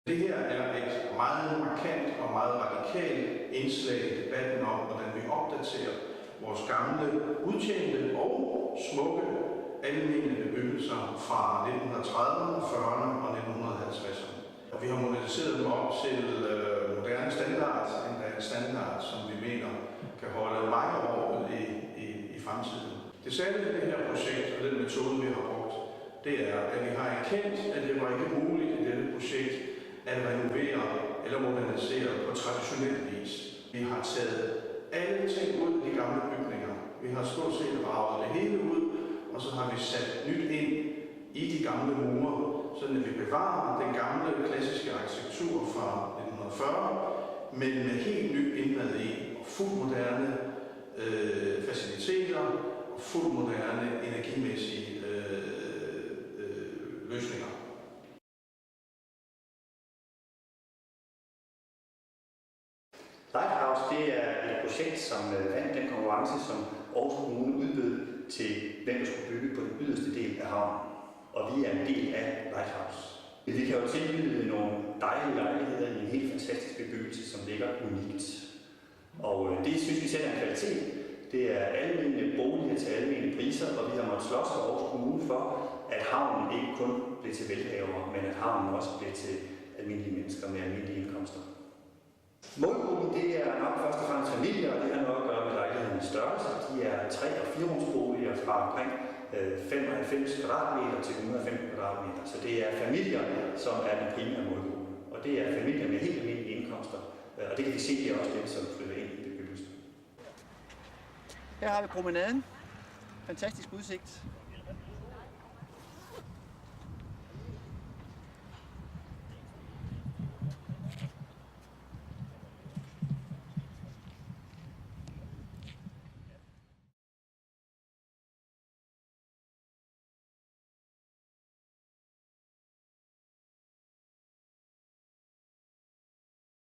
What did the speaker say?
Det her er et meget markant og meget radikalt indslag i debatten om, hvordan vi opdaterer vores gamle, udtjente og smukke almene bebyggelser fra 1930'erne, 40'erne og 1950'erne. Vi har moderniseret dem op til moderne standard, en standard, som vi mener kan holde mange år i fremtiden. Det særlige ved det her projekt og den metode, vi har brugt, det er, at vi har erkendt, at det var ikke muligt i dette projekt at renovere eller modernisere på traditionel vis. Vi har taget alle ting ud af de gamle bygninger. Vi har stort set ravet det hele ud, og så har vi sat nyt ind i de gamle mure, så at vi bevarer den gamle klassiske arkitektur fra 1940, men med helt nyt indmad i, og fuldt moderne faciliteter og fuldt moderne energimæssige løsninger. Lighthouse, det er et projekt, som vandt den konkurrence, som Aarhus Kommune udbød til, hvem der skulle bygge på den yderste del af havnen. Og vi er en del af Lighthouse. Vi kan jo tilbyde nogle dejlige lejligheder i en helt fantastisk bebyggelse, som ligger unikt. Og det synes vi selv er en kvalitet. Det er almene boliger til almene priser, og vi har måttet slås for Aarhus Kommune for, at havnen ikke kun blev til velhavere, men at havnen også blev til almindelige mennesker med almindelige indkomster. Målgruppen det er nok først og fremmest familier, og det har noget at gøre med lejlighedens størrelse. De er 3- og 4-rumsboliger fra omkring 95 kvadratmeter til 115 kvadratmeter. Så det er familier, som er den primære målgruppe. Og det er familier med helt almindelige indkomster. Og det kan vi se, det er også dem, som flytter ind i bebyggelsen. Her har vi promenaden. Fantastisk udsigt